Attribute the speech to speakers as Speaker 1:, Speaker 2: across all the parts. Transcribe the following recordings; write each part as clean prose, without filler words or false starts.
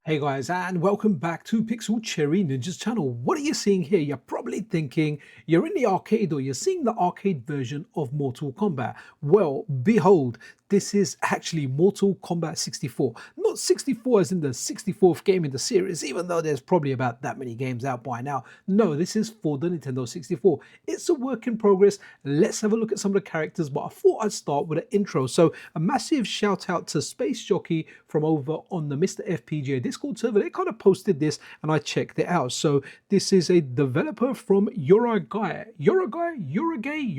Speaker 1: Hey guys, and welcome back to Pixel Cherry Ninja's channel. What are you seeing here? You're probably thinking you're in the arcade or you're seeing the arcade version of Mortal Kombat. Well, behold, this is actually Mortal Kombat 64. Not 64 as in the 64th game in the series, even though there's probably about that many games out by now. No, this is for the Nintendo 64. It's a work in progress. Let's have a look at some of the characters, but I thought I'd start with an intro. So a massive shout out to Space Jockey from over on the Mr. FPGA Discord server. They kind of posted this and I checked it out. So this is a developer from Uruguay. Uruguay.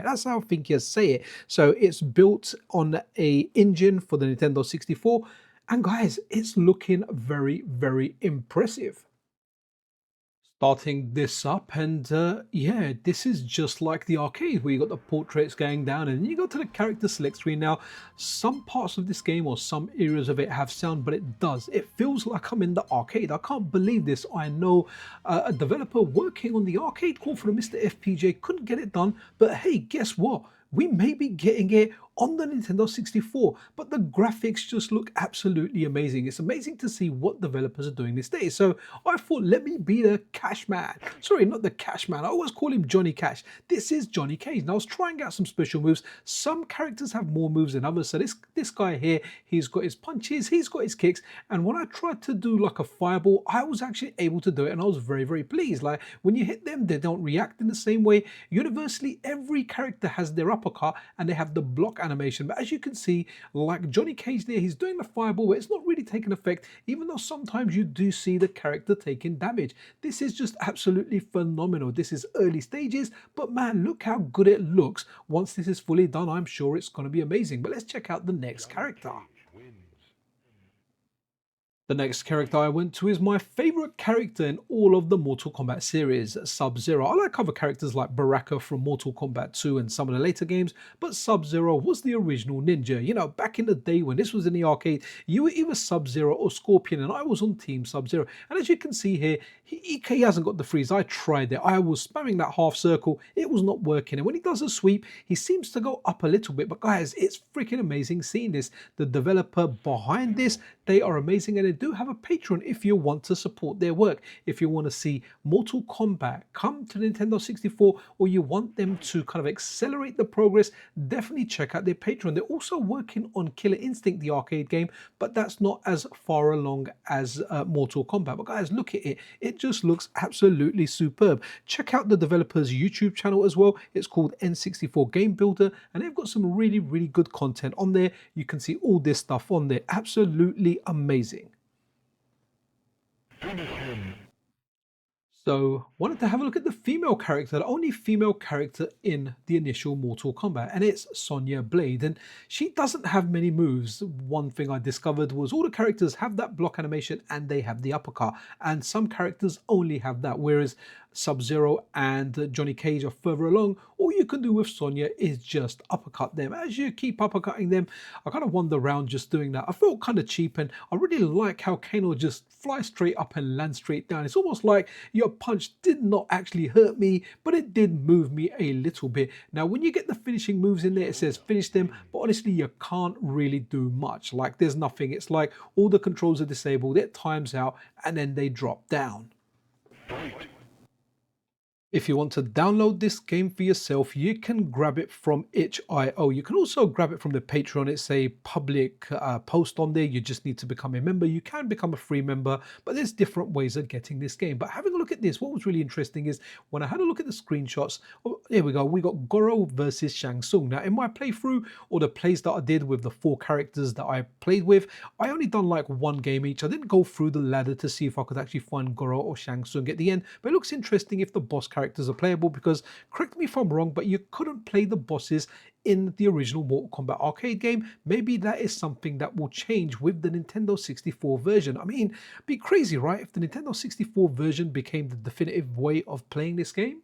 Speaker 1: That's how I think you say it. So it's built on a engine for the Nintendo 64. And guys, it's looking very, very impressive. Starting this up, and yeah, this is just like the arcade where you got the portraits going down and you go to the character select screen. Now some parts of this game or some areas of it have sound, but it feels like I'm in the arcade. I can't believe this. I know a developer working on the arcade core for the Mr. FPJ couldn't get it done, but hey, guess what, we may be getting it on the Nintendo 64, but the graphics just look absolutely amazing. It's amazing to see what developers are doing these days. So I thought, let me be the Cash Man. Sorry, not the Cash Man. I always call him Johnny Cash. This is Johnny Cage. Now I was trying out some special moves. Some characters have more moves than others. So this guy here, he's got his punches, he's got his kicks. And when I tried to do like a fireball, I was actually able to do it and I was very, very pleased. Like when you hit them, they don't react in the same way. Universally, every character has their uppercut and they have the block animation, but as you can see, like Johnny Cage there, he's doing the fireball, but it's not really taking effect, even though sometimes you do see the character taking damage. This is just absolutely phenomenal. This is early stages, but man, look how good it looks. Once this is fully done, I'm sure it's going to be amazing. But let's check out the next character. The next character I went to is my favorite character in all of the Mortal Kombat series, Sub-Zero. I like other characters like Baraka from Mortal Kombat 2 and some of the later games, but Sub-Zero was the original ninja. You know, back in the day when this was in the arcade, you were either Sub-Zero or Scorpion, and I was on Team Sub-Zero. And as you can see here, he hasn't got the freeze. I tried it. I was spamming that half circle. It was not working. And when he does a sweep, he seems to go up a little bit. But guys, it's freaking amazing seeing this. The developer behind this, they are amazing, and they do have a Patreon if you want to support their work. If you want to see Mortal Kombat come to Nintendo 64, or you want them to kind of accelerate the progress, definitely check out their Patreon. They're also working on Killer Instinct, the arcade game, but that's not as far along as Mortal Kombat. But guys, look at it. It just looks absolutely superb. Check out the developer's YouTube channel as well. It's called N64 Game Builder, and they've got some really, really good content on there. You can see all this stuff on there. Absolutely amazing. So wanted to have a look at the female character, the only female character in the initial Mortal Kombat, and it's Sonya Blade. And she doesn't have many moves. One thing I discovered was all the characters have that block animation and they have the uppercut, and some characters only have that, whereas Sub-Zero and Johnny Cage are further along. All you can do with Sonya is just uppercut them. As you keep uppercutting them, I kind of wander around just doing that. I felt kind of cheap, and I really like how Kano just flies straight up and lands straight down. It's almost like your punch did not actually hurt me, but it did move me a little bit. Now, when you get the finishing moves in there, it says finish them, but honestly, you can't really do much. Like there's nothing. It's like all the controls are disabled, it times out, and then they drop down. If you want to download this game for yourself, you can grab it from itch.io. You can also grab it from the Patreon. It's a public post on there. You just need to become a member. You can become a free member, but there's different ways of getting this game. But having a look at this, what was really interesting is when I had a look at the screenshots, oh, here we go. We got Goro versus Shang Tsung. Now, in my playthrough, or the plays that I did with the 4 characters that I played with, I only done like 1 game each. I didn't go through the ladder to see if I could actually find Goro or Shang Tsung at the end. But it looks interesting if the boss characters are playable, because correct me if I'm wrong, but you couldn't play the bosses in the original Mortal Kombat arcade game. Maybe that is something that will change with the Nintendo 64 version. I mean, it'd be crazy, right, if the Nintendo 64 version became the definitive way of playing this game?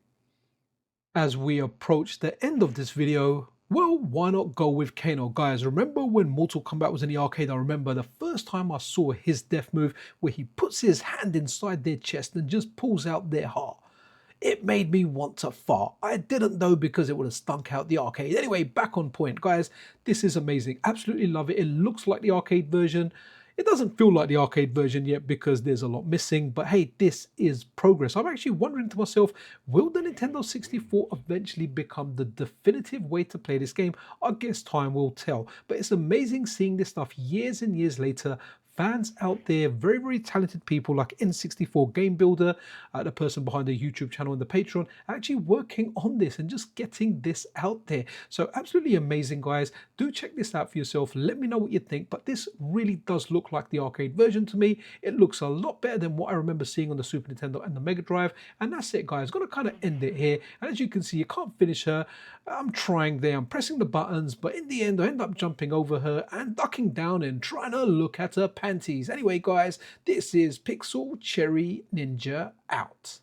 Speaker 1: As we approach the end of this video, well, why not go with Kano? Guys, remember when Mortal Kombat was in the arcade? I remember the first time I saw his death move where he puts his hand inside their chest and just pulls out their heart. It made me want to fart. I didn't though, because it would have stunk out the arcade. Anyway, back on point, guys. This is amazing. Absolutely love it. It looks like the arcade version. It doesn't feel like the arcade version yet because there's a lot missing, but hey, this is progress. I'm actually wondering to myself, will the Nintendo 64 eventually become the definitive way to play this game? I guess time will tell, but it's amazing seeing this stuff years and years later. Fans out there, very, very talented people like N64 Game Builder, the person behind the YouTube channel and the Patreon, actually working on this and just getting this out there. So absolutely amazing, guys. Do check this out for yourself. Let me know what you think, but this really does look like the arcade version to me. It looks a lot better than what I remember seeing on the Super Nintendo and the Mega Drive. And that's it, guys. Gonna kind of end it here. And as you can see, you can't finish her. I'm trying there, I'm pressing the buttons, but in the end, I end up jumping over her and ducking down and trying to look at her panties. Anyway, guys, this is Pixel Cherry Ninja out.